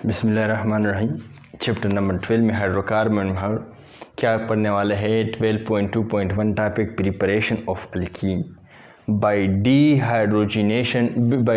बिस्मिल्लाहिर्रहमानिर्रहीम। Chapter number 12 में hydrocarbon में क्या पढ़ने वाले हैं 12.2.1 topic preparation of alkyne bye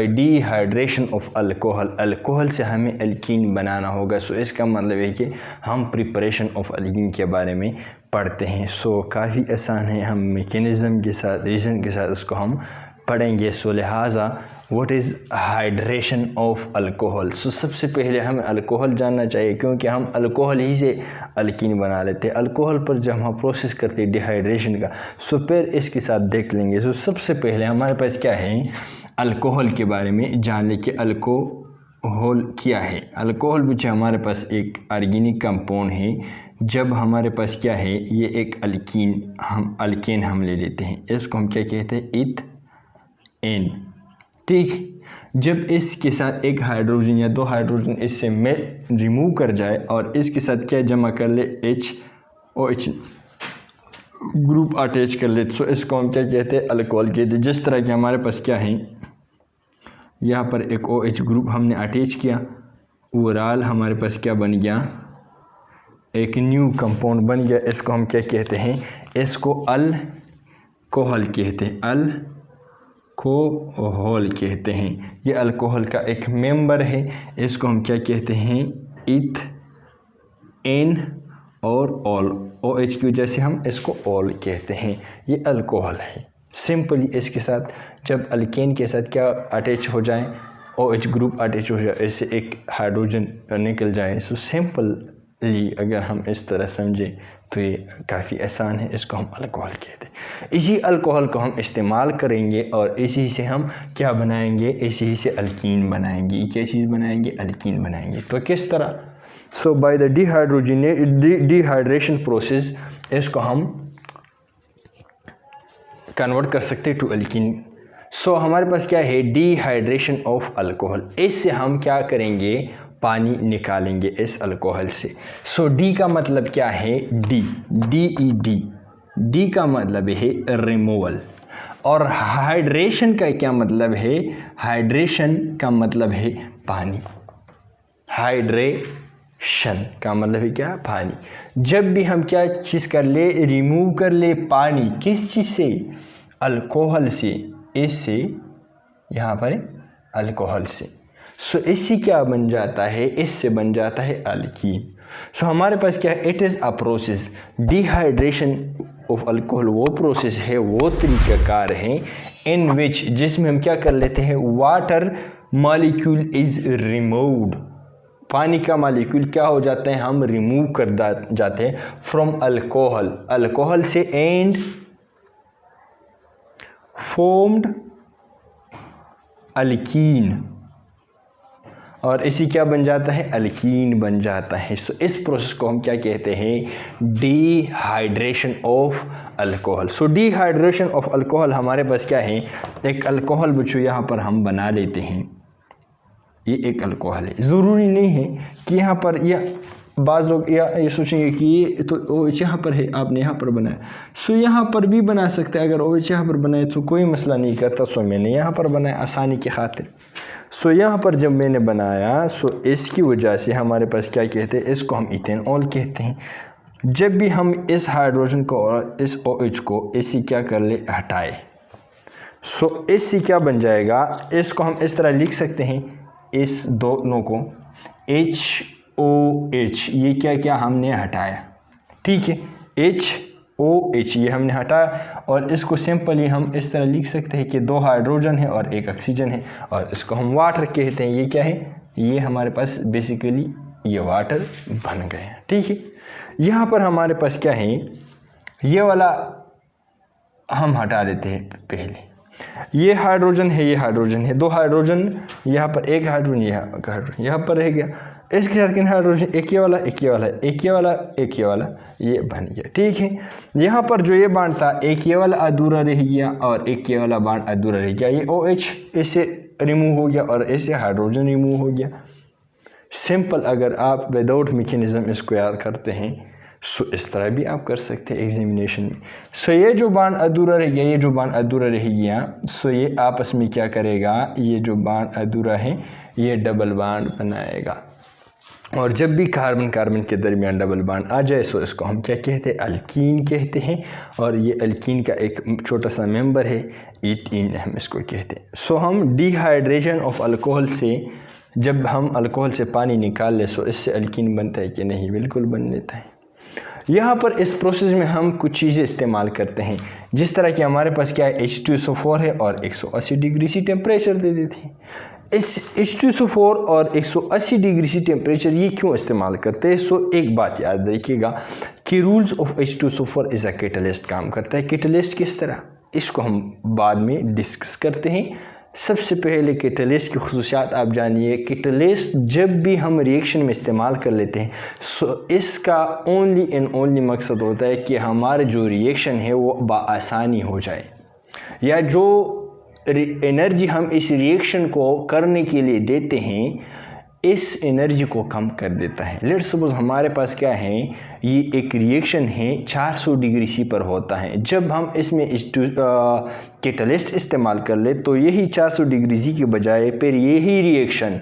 dehydration of alcohol. Alcohol से हमें अल्कीन बनाना होगा। सो इसका मतलब है कि हम प्रिपरेशन ऑफ अल्कीन के बारे में पढ़ते हैं। सो काफ़ी आसान है, हम मैकेनिज़्म के साथ रीज़न के साथ इसको हम पढ़ेंगे। सो लिहाजा what is hydration of alcohol. So सबसे पहले हमें अल्कोहल जानना चाहिए, क्योंकि हम अल्कोहल ही से अल्कीन बना लेते हैं। अल्कोहल पर जब हम प्रोसेस करते हैं डिहाइड्रेशन का, सो फिर इसके साथ देख लेंगे। सो सबसे पहले हमारे पास क्या है, अल्कोहल के बारे में जान ले कि अल्कोहल क्या है। अल्कोहल भी हमारे पास एक ऑर्गेनिक कंपाउंड है। जब हमारे पास क्या है, ये एक अल्केन हम ले लेते हैं। इसको हम क्या कहते हैं, इथेन। ठीक, जब इसके साथ एक हाइड्रोजन या दो हाइड्रोजन इससे में रिमूव कर जाए और इसके साथ क्या जमा कर ले, OH ग्रुप अटैच कर ले, तो इसको हम क्या कहते हैं, अल्कोहल कहते हैं। जिस तरह के हमारे पास क्या है, यहाँ पर एक OH ग्रुप हमने अटैच किया, ओवरऑल हमारे पास क्या बन गया, एक न्यू कंपाउंड बन गया। इसको हम क्या कहते हैं, इसको अल्कोहल कहते हैं, अल्कोहल कहते हैं। ये अल्कोहल का एक मेंबर है। इसको हम क्या कहते हैं, इथेन और ऑल, OH की वजह से हम इसको ऑल कहते हैं। ये अल्कोहल है। सिंपली इसके साथ जब अल्केन के साथ क्या अटैच हो जाए, OH ग्रुप अटैच हो जाए, इससे एक हाइड्रोजन निकल जाए। सो सिंपली अगर हम इस तरह समझें तो ये काफ़ी आसान है। इसको हम अल्कोहल कहते हैं। इसी अल्कोहल को हम इस्तेमाल करेंगे और इसी से हम क्या बनाएंगे, इसी से अल्कीन बनाएंगे। क्या चीज़ बनाएंगे, अल्कीन बनाएंगे। तो किस तरह, सो बाय द डिहाइड्रेशन प्रोसेस इसको हम कन्वर्ट कर सकते हैं टू अल्कीन। सो हमारे पास क्या है, डिहाइड्रेशन ऑफ अल्कोहल। इससे हम क्या करेंगे, पानी निकालेंगे इस अल्कोहल से। सो डी का मतलब क्या है, डी का मतलब है रिमूवल। और हाइड्रेशन का क्या मतलब है, हाइड्रेशन का मतलब है पानी। हाइड्रेशन का मतलब है क्या, पानी। जब भी हम क्या चीज़ कर ले, रिमूव कर ले पानी, किस चीज़ से, अल्कोहल से, इससे यहाँ पर अल्कोहल से। सो इससे क्या बन जाता है, इससे बन जाता है अल्कीन। सो हमारे पास क्या है, it is a process. Dehydration of alcohol वो प्रोसेस है, वो तरीक़ाकार है इन विच, जिसमें हम क्या कर लेते हैं, वाटर मॉलिक्यूल इज़ रिमूव्ड। पानी का मॉलिक्यूल क्या हो जाता है, हम रिमूव कर जाते हैं फ्रॉम अल्कोहल से, एंड फॉर्म्ड अल्कीन। और इसी क्या बन जाता है, अल्कीन बन जाता है। सो इस प्रोसेस को हम क्या कहते हैं, dehydration of alcohol. So dehydration of alcohol हमारे पास क्या है, एक अल्कोहल बच्चों यहाँ पर हम बना लेते हैं। ये एक अल्कोहल है। ज़रूरी नहीं है कि यहाँ पर, या बाज़ लोग ये सोचेंगे कि ये तो OH यहाँ पर है, आपने यहाँ पर बनाया। सो यहाँ पर भी बना सकते हैं। अगर OH यहाँ पर बनाए तो कोई मसला नहीं करता। सो मैंने यहाँ पर बनाया आसानी की खातिर। सो यहाँ पर जब मैंने बनाया, सो इसकी वजह से हमारे पास क्या कहते हैं, इसको हम इथेनॉल कहते हैं। जब भी हम इस हाइड्रोजन को और इस OH को इसी क्या कर ले, हटाए, सो इससे क्या बन जाएगा, इसको हम इस तरह लिख सकते हैं, इस दोनों को HOH, ये क्या क्या हमने हटाया। ठीक है, HOH ये हमने हटाया और इसको सिंपली हम इस तरह लिख सकते हैं कि दो हाइड्रोजन है और एक ऑक्सीजन है, और इसको हम वाटर कहते हैं। ये क्या है, ये हमारे पास बेसिकली ये वाटर बन गए हैं। ठीक है, यहाँ पर हमारे पास क्या है, ये वाला हम हटा लेते हैं पहले। ये हाइड्रोजन है, ये हाइड्रोजन है, दो हाइड्रोजन, यहाँ पर एक हाइड्रोजन, यहाँ पर रह गया। इसके साथ किन हाइड्रोजन, एक ये वाला, एक ये वाला, एक ये वाला, एक ये वाला, ये बन गया। ठीक है, यहाँ पर जो ये बांड था, एक ये वाला अधूरा रह गया और एक ये वाला बांड अधूरा रह गया। ये OH इससे रिमूव हो गया और इससे हाइड्रोजन रिमूव हो गया। सिंपल, अगर आप विदाउट मैकेनिज्म इसको याद करते हैं, सो इस तरह भी आप कर सकते हैं एग्जामिनेशन में। सो ये जो बांड अधूरा रह गया, ये जो बांड अधूरा रह गया, सो ये आपस में क्या करेगा, ये जो बांड अधूरा है ये डबल बांड बनाएगा। और जब भी कार्बन कार्बन के दरमियान डबल बॉन्ड आ जाए सो इसको हम क्या कहते हैं, अल्कीन कहते हैं। और ये अल्कीन का एक छोटा सा मेंबर है ईथीन, हम इसको कहते हैं। सो हम डिहाइड्रेशन ऑफ अल्कोहल से, जब हम अल्कोहल से पानी निकाल ले सो इससे अल्कीन बनता है कि नहीं, बिल्कुल बन लेता है। यहाँ पर इस प्रोसेस में हम कुछ चीज़ें इस्तेमाल करते हैं, जिस तरह कि हमारे पास क्या है, H2SO4 है और 180 डिग्री सी टेम्परेचर दे देते हैं। इस H2SO4 और 180 डिग्री सी टेम्परेचर ये क्यों इस्तेमाल करते हैं? सो एक बात याद रखिएगा कि rules of H2SO4 is a catalyst काम करता है। कैटलिस्ट किस तरह, इसको हम बाद में डिस्कस करते हैं। सबसे पहले कैटलिस्ट की खुसूसियात आप जानिए। कैटलिस्ट जब भी हम रिएक्शन में इस्तेमाल कर लेते हैं सो इसका ओनली एंड ओनली मकसद होता है कि हमारा जो रिएक्शन है वो बआसानी हो जाए, या जो एनर्जी हम इस रिएक्शन को करने के लिए देते हैं इस एनर्जी को कम कर देता है। लेट्स सपोज हमारे पास क्या है, ये एक रिएक्शन है 400 डिग्री सी पर होता है। जब हम इसमें कैटलिस्ट इस्तेमाल कर ले तो यही 400 डिग्री सी के बजाय फिर यही रिएक्शन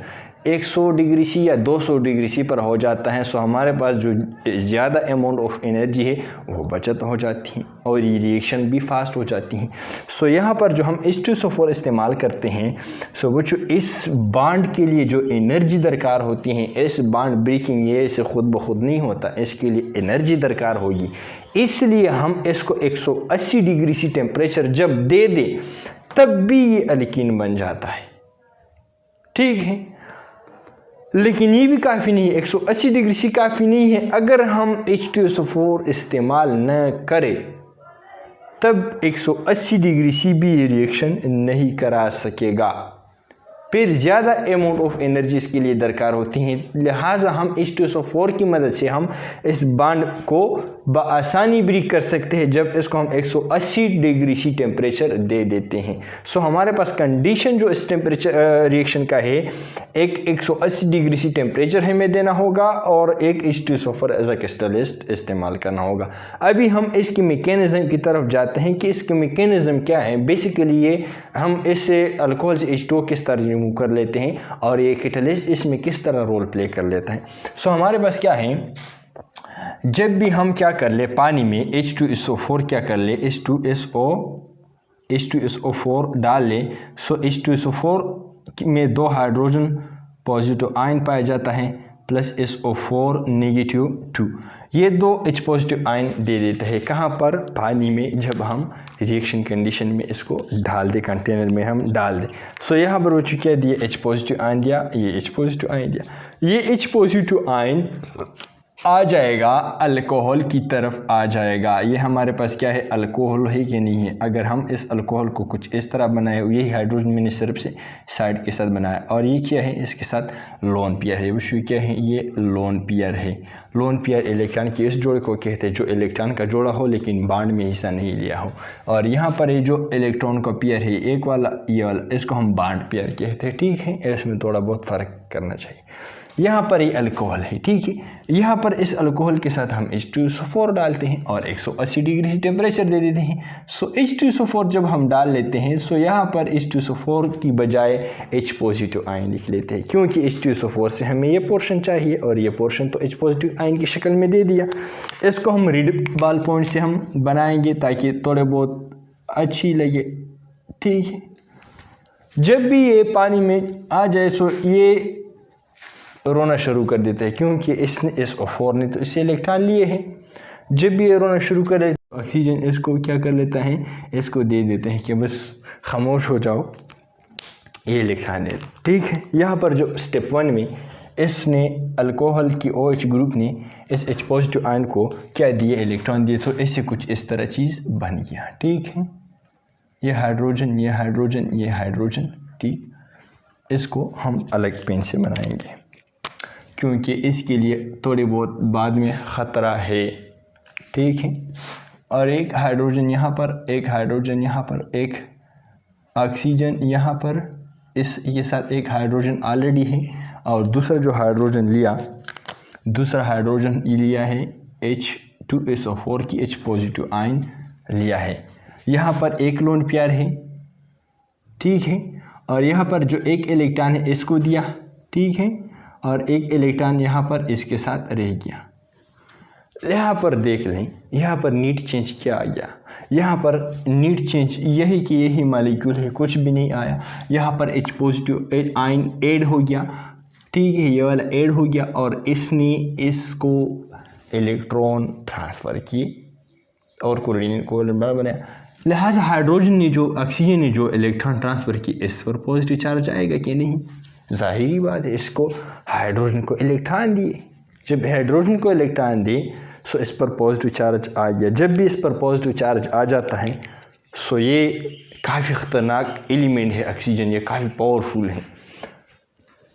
100 डिग्री सी या 200 डिग्री सी पर हो जाता है। सो हमारे पास जो ज़्यादा अमाउंट ऑफ एनर्जी है वो बचत हो जाती है और ये रिएक्शन भी फास्ट हो जाती हैं। सो यहाँ पर जो हम H2SO4 इस्तेमाल करते हैं सो वो जो इस बॉन्ड के लिए जो एनर्जी दरकार होती है, इस बॉन्ड ब्रेकिंग ये इसे ख़ुद ब खुद नहीं होता, इसके लिए एनर्जी दरकार होगी। इसलिए हम इसको 180 डिग्री सी टेम्परेचर जब दे दें तब भी ये अल्कीन बन जाता है, ठीक है। लेकिन ये भी काफ़ी नहीं है, 180 डिग्री सी काफ़ी नहीं है। अगर हम H2SO4 इस्तेमाल न करें तब 180 डिग्री सी भी ये रिएक्शन नहीं करा सकेगा, फिर ज़्यादा अमाउंट ऑफ एनर्जी इसके लिए दरकार होती है। लिहाजा हम H2SO4 की मदद से हम इस बॉन्ड को बआसानी ब्रेक कर सकते हैं जब इसको हम 180 डिग्री सी टेम्परेचर दे देते हैं। सो हमारे पास कंडीशन जो इस टेम्परेचर रिएक्शन का है, एक 180 डिग्री सी टेम्परेचर हमें देना होगा और एक H2SO4 एज अ कैटलिस्ट इस्तेमाल करना होगा। अभी हम इसकी मैकेनिज़्म की तरफ जाते हैं कि इसकी मैकेनिज़्म क्या है। बेसिकली ये हम इससे अल्कोहल से H2O किस तरह रिमूव कर लेते हैं और ये कैटलिस्ट इसमें किस तरह रोल प्ले कर लेता है। सो हमारे पास क्या है, जब भी हम क्या कर ले पानी में H2SO4 क्या कर ले, H2SO4 डाल ले। सो H2SO4 में 2 हाइड्रोजन पॉजिटिव आयन पाया जाता है प्लस SO4 नेगेटिव 2, ये 2 H पॉजिटिव आयन दे देते हैं। कहाँ पर, पानी में, जब हम रिएक्शन कंडीशन में इसको डाल दे, कंटेनर में हम डाल दें। सो यहाँ पर वो क्या दिए, H पॉजिटिव आयन दिया, ये H पॉजिटिव आयन दिया। ये H पॉजिटिव आयन आ जाएगा अल्कोहल की तरफ आ जाएगा। ये हमारे पास क्या है, अल्कोहल है कि नहीं है। अगर हम इस अल्कोहल को कुछ इस तरह बनाए, यही हाइड्रोजन मैंने सिर्फ से साइड के साथ बनाया, और ये क्या है, इसके साथ लोन पेयर है। विश्व क्या है, ये लोन पेयर है। लोन पेयर इलेक्ट्रॉन के इस जोड़े को कहते हैं जो इलेक्ट्रॉन का जोड़ा हो लेकिन बॉन्ड में हिस्सा नहीं लिया हो। और यहाँ पर ये जो इलेक्ट्रॉन का पेयर है एक वाला, ये वाला, इसको हम बॉन्ड पेयर कहते हैं, ठीक है। इसमें थोड़ा बहुत फ़र्क करना चाहिए। यहाँ पर ये अल्कोहल है, ठीक है। यहाँ पर इस अल्कोहल के साथ हम H2SO4 डालते हैं और 180 डिग्री से टेम्परेचर दे देते हैं। सो H2SO4 जब हम डाल लेते हैं सो यहाँ पर H2SO4 की बजाय H पॉजिटिव आयन लिख लेते हैं, क्योंकि H2SO4 से हमें ये पोर्शन चाहिए और ये पोर्शन तो H पॉजिटिव आयन की शक्ल में दे दिया। इसको हम रीड बॉल पॉइंट से हम बनाएंगे ताकि थोड़े बहुत अच्छी लगे, ठीक है। जब भी ये पानी में आ जाए सो ये रोना शुरू कर देता है, क्योंकि इसने SO4 ने तो इससे इलेक्ट्रॉन लिए हैं। जब भी ये रोना शुरू करे ऑक्सीजन इसको क्या कर लेता है, इसको दे देते हैं कि बस खामोश हो जाओ, ये इलेक्ट्रॉन दे, ठीक है। यहाँ पर जो स्टेप 1 में इसने अल्कोहल की OH ग्रुप ने इस H पॉजिटिव आयन को क्या दिए, इलेक्ट्रॉन दिए, तो इससे कुछ इस तरह चीज़ बन गया, ठीक है। ये हाइड्रोजन, ये हाइड्रोजन, ये हाइड्रोजन, ठीक। इसको हम अलग पेन से बनाएंगे क्योंकि इसके लिए थोड़ी बहुत बाद में ख़तरा है, ठीक है। और एक हाइड्रोजन यहाँ पर, एक हाइड्रोजन यहाँ पर, एक ऑक्सीजन यहाँ पर, इसके साथ एक हाइड्रोजन ऑलरेडी है। और दूसरा जो हाइड्रोजन लिया, दूसरा हाइड्रोजन लिया है H2SO4 की H पॉजिटिव आयन लिया है। यहाँ पर एक लोन पेयर है, ठीक है। और यहाँ पर जो एक इलेक्ट्रॉन है इसको दिया, ठीक है। और एक इलेक्ट्रॉन यहाँ पर इसके साथ रह गया। यहाँ पर देख लें, यहाँ पर नीट चेंज क्या आ गया, यहाँ पर नीट चेंज यही कि यही मॉलिक्यूल है, कुछ भी नहीं आया। यहाँ पर H पॉजिटिव आयन ऐड हो गया, ठीक है, ये वाला ऐड हो गया और इसने इसको इलेक्ट्रॉन ट्रांसफ़र किए और कोऑर्डिनेट बनाया। लिहाजा हाइड्रोजन ने जो ऑक्सीजन ने जो इलेक्ट्रॉन ट्रांसफ़र की, इस पर पॉजिटिव चार्ज आएगा कि नहीं? ज़ाहिरी बात है, इसको हाइड्रोजन को इलेक्ट्रॉन दिए, जब हाइड्रोजन को इलेक्ट्रॉन दे सो इस पर पॉजिटिव चार्ज आ गया। जब भी इस पर पॉजिटिव चार्ज आ जाता है सो ये काफ़ी ख़तरनाक एलिमेंट है ऑक्सीजन, ये काफ़ी पावरफुल है।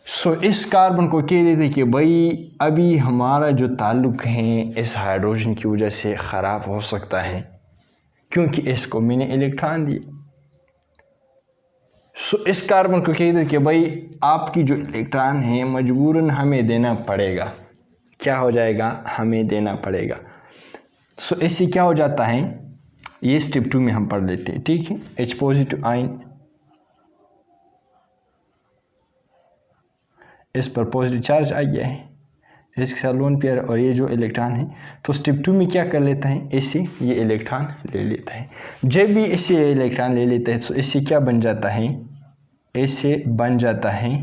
सो इस कार्बन को कह देते कि भाई अभी हमारा जो ताल्लुक़ है इस हाइड्रोजन की वजह से ख़राब हो सकता है क्योंकि इसको मैंने इलेक्ट्रॉन दिए। सो इस कार्बन को कह दो कि भाई आपकी जो इलेक्ट्रॉन है मजबूरन हमें देना पड़ेगा। क्या हो जाएगा? हमें देना पड़ेगा। सो इससे क्या हो जाता है, ये स्टेप 2 में हम पढ़ लेते हैं, ठीक है। H पॉजिटिव आयन इस पर पॉजिटिव चार्ज आ गया है, इसके साथ लोन पेयर और ये जो इलेक्ट्रॉन है, तो स्टेप 2 में क्या कर लेता है, इससे ये इलेक्ट्रॉन ले लेता है। जब भी इससे ये इलेक्ट्रॉन ले लेता है तो इससे क्या बन जाता है, इससे बन जाता है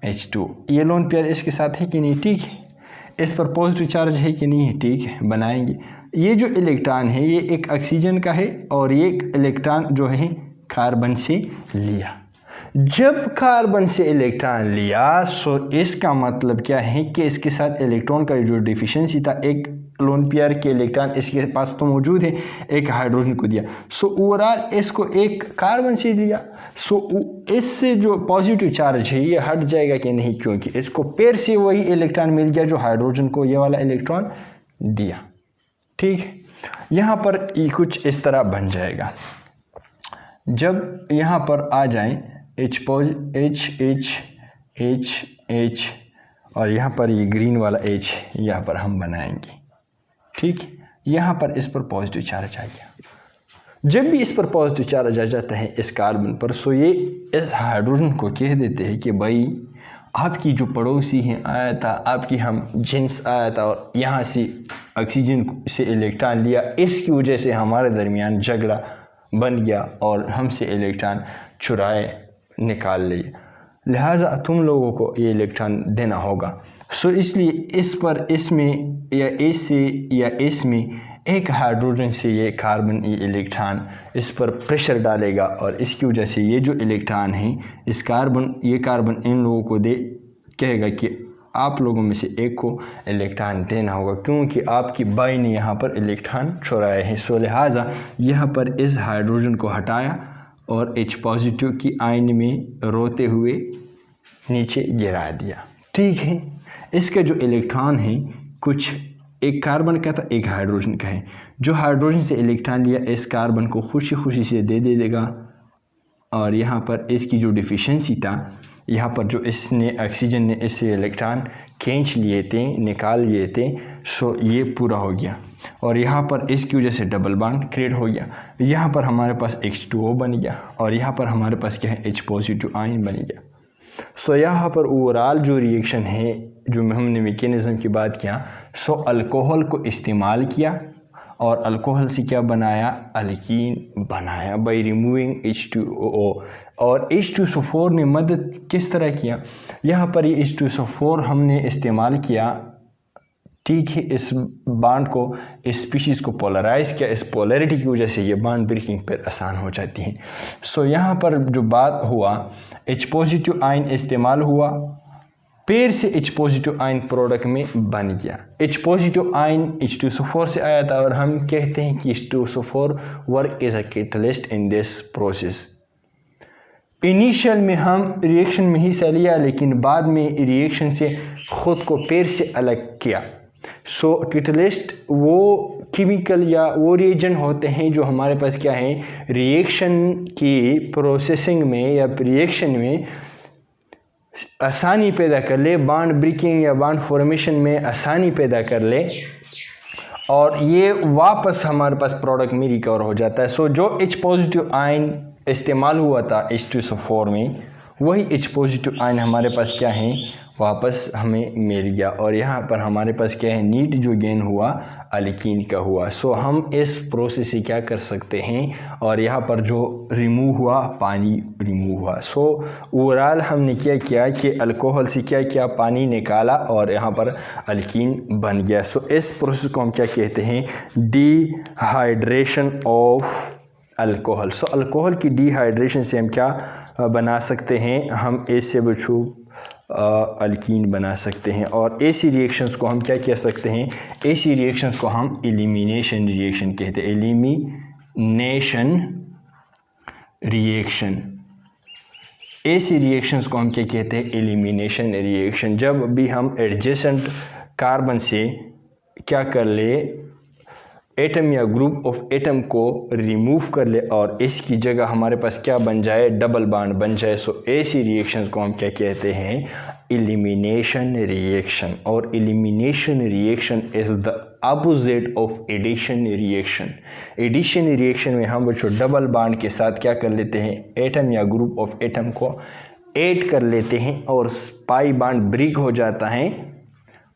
H2। ये लोन पेयर इसके साथ है कि नहीं, ठीक है। इस पर पॉजिटिव चार्ज है कि नहीं है, ठीक है, बनाएंगे। ये जो इलेक्ट्रॉन है ये एक ऑक्सीजन का है और ये एक इलेक्ट्रॉन जो है कार्बन से लिया। जब कार्बन से इलेक्ट्रॉन लिया सो इसका मतलब क्या है कि इसके साथ इलेक्ट्रॉन का जो डिफिशिएंसी था, एक लोन पेयर के इलेक्ट्रॉन इसके पास तो मौजूद है, एक हाइड्रोजन को दिया, सो ओवरऑल इसको एक कार्बन से दिया। सो इससे जो पॉजिटिव चार्ज है ये हट जाएगा कि नहीं, क्योंकि इसको पेयर से वही इलेक्ट्रॉन मिल गया जो हाइड्रोजन को ये वाला इलेक्ट्रॉन दिया, ठीक है। यहाँ पर ये कुछ इस तरह बन जाएगा। जब यहाँ पर आ जाए H और यहाँ पर ये ग्रीन वाला H यहाँ पर हम बनाएंगे, ठीक। यहाँ पर इस पर पॉजिटिव चार्ज आ गया। जब भी इस पर पॉजिटिव चार्ज आ जाता है इस कार्बन पर, सो ये इस हाइड्रोजन को कह देते हैं कि भाई आपकी जो पड़ोसी हैं आया था, आपकी हम जिन्स आया था और यहाँ से ऑक्सीजन से इलेक्ट्रॉन लिया, इसकी वजह से हमारे दरमियान झगड़ा बन गया और हमसे इलेक्ट्रॉन चुराए निकाल लिए, लिहाजा तुम लोगों को ये इलेक्ट्रॉन देना होगा। सो इसलिए इस पर इसमें या इससे या इसमें एक हाइड्रोजन से ये कार्बन ये इलेक्ट्रॉन इस पर प्रेशर डालेगा और इसकी वजह से ये जो इलेक्ट्रॉन है इस कार्बन इन लोगों को दे कहेगा कि आप लोगों में से एक को इलेक्ट्रॉन देना होगा क्योंकि आपकी बाई ने यहाँ पर इलेक्ट्रॉन चुराए हैं। सो लिहाजा यहाँ पर इस हाइड्रोजन को हटाया और H पॉजिटिव की आयन में रोते हुए नीचे गिरा दिया, ठीक है। इसका जो इलेक्ट्रॉन है कुछ एक कार्बन का था, एक हाइड्रोजन का है। जो हाइड्रोजन से इलेक्ट्रॉन लिया इस कार्बन को खुशी खुशी से दे देगा और यहाँ पर इसकी जो डिफिशिएंसी था, यहाँ पर जो इसने ऑक्सीजन ने इससे इलेक्ट्रॉन खींच लिए थे, निकाल लिए थे, सो ये पूरा हो गया और यहाँ पर इसकी वजह से डबल बॉन्ड क्रिएट हो गया। यहाँ पर हमारे पास H2O बन गया और यहाँ पर हमारे पास क्या है, H पॉजिटिव आयन बन गया। सो यहाँ पर ओवरऑल जो रिएक्शन है, जो हमने मैकेनिज़्म की बात किया, सो अल्कोहल को इस्तेमाल किया और अल्कोहल से क्या बनाया, अल्कीन बनाया बाय रिमूविंग H2O। और H2SO4 ने मदद किस तरह किया, यहाँ पर ये H2SO4 हमने इस्तेमाल किया, ठीक है। इस बॉन्ड को, इस स्पीशीज़ को पोलराइज़ किया, इस पोलैरिटी की वजह से ये बॉन्ड ब्रेकिंग पर आसान हो जाती है। सो यहाँ पर जो बात हुआ, H पॉजिटिव आयन इस्तेमाल हुआ, पेयर से H पॉजिटिव आयन प्रोडक्ट में बन गया। H पॉजिटिव आयन H2SO4 से आया था और हम कहते हैं कि H2SO4 work as a catalyst in this process. Initial में हम रिएक्शन में हिस्सा लिया लेकिन बाद में रिएक्शन से ख़ुद को पेयर से अलग किया। सो कैटलिस्ट वो केमिकल या वो रिएजेंट होते हैं जो हमारे पास क्या है, रिएक्शन की प्रोसेसिंग में या रिएक्शन में आसानी पैदा कर ले, बॉन्ड ब्रेकिंग या बॉन्ड फॉर्मेशन में आसानी पैदा कर ले और ये वापस हमारे पास प्रोडक्ट में रिकवर हो जाता है। सो जो H पॉजिटिव आयन इस्तेमाल हुआ था H2SO4 में, वही H पॉजिटिव आयन हमारे पास क्या है, वापस हमें मिल गया। और यहाँ पर हमारे पास क्या है, नीट जो गेन हुआ अल्कीन का हुआ। सो हम इस प्रोसेस से क्या कर सकते हैं, और यहाँ पर जो रिमूव हुआ, पानी रिमूव हुआ। सो ओवरऑल हमने क्या किया कि अल्कोहल से क्या किया, पानी निकाला और यहाँ पर अल्कीन बन गया। सो इस प्रोसेस को हम क्या कहते हैं, dehydration of alcohol. So alcohol की डिहाइड्रेशन से हम क्या बना सकते हैं, हम HCl अल्कीन बना सकते हैं। और ऐसी रिएक्शंस को हम क्या कह सकते हैं, ऐसी रिएक्शंस को हम एलिमिनेशन रिएक्शन कहते हैं। एलिमिनेशन रिएक्शन, ऐसी रिएक्शंस को हम क्या कहते हैं, एलिमिनेशन रिएक्शन। जब भी हम एडजेसेंट कार्बन से क्या कर ले, एटम या ग्रुप ऑफ एटम को रिमूव कर ले और इसकी जगह हमारे पास क्या बन जाए, डबल बॉन्ड बन जाए। सो ऐसी रिएक्शंस को हम क्या कहते हैं, एलिमिनेशन रिएक्शन। और elimination reaction is the opposite of addition reaction. Addition reaction में हम बच्चों डबल बॉन्ड के साथ क्या कर लेते हैं, एटम या ग्रुप ऑफ एटम को ऐड कर लेते हैं और पाई बॉन्ड ब्रेक हो जाता है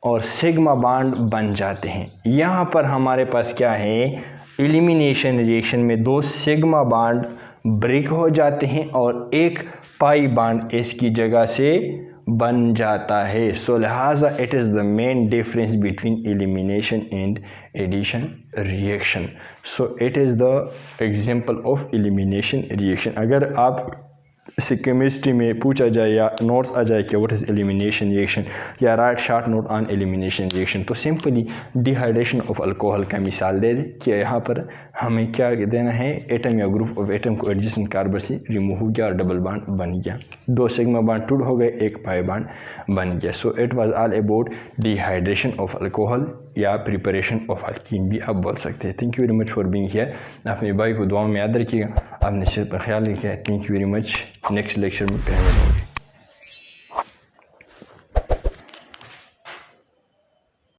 और सिग्मा बॉन्ड बन जाते हैं। यहाँ पर हमारे पास क्या है, एलिमिनेशन रिएक्शन में दो सिग्मा बॉन्ड ब्रेक हो जाते हैं और एक पाई बॉन्ड इसकी जगह से बन जाता है। सो लिहाजा it is the main difference between elimination and addition reaction. So it is the example of elimination reaction. अगर आप इसे केमिस्ट्री में पूछा जाए या नोट्स आ जाए कि व्हाट इज़ एलिमिनेशन रिएक्शन या right short note on elimination reaction, तो सिंपली डिहाइड्रेशन ऑफ अल्कोहल का मिसाल दे दें कि यहाँ पर हमें क्या देना है, एटम या ग्रुप ऑफ एटम को एडजेसेंट कार्बन से रिमूव हो गया और डबल बॉन्ड बन गया, दो सिग्मा बॉन्ड टूट हो गए, एक पाई बॉन्ड बन गया। So it was all about dehydration of alcohol या प्रिपरेशन ऑफ अल्कीन भी आप बोल सकते हैं। Thank you very much for being here. अपने भाई को दुआ में याद रखिएगा, अपने सेहत पर ख्याल रखिएगा। Thank you very much. Next lecture में फिर मिलेंगे।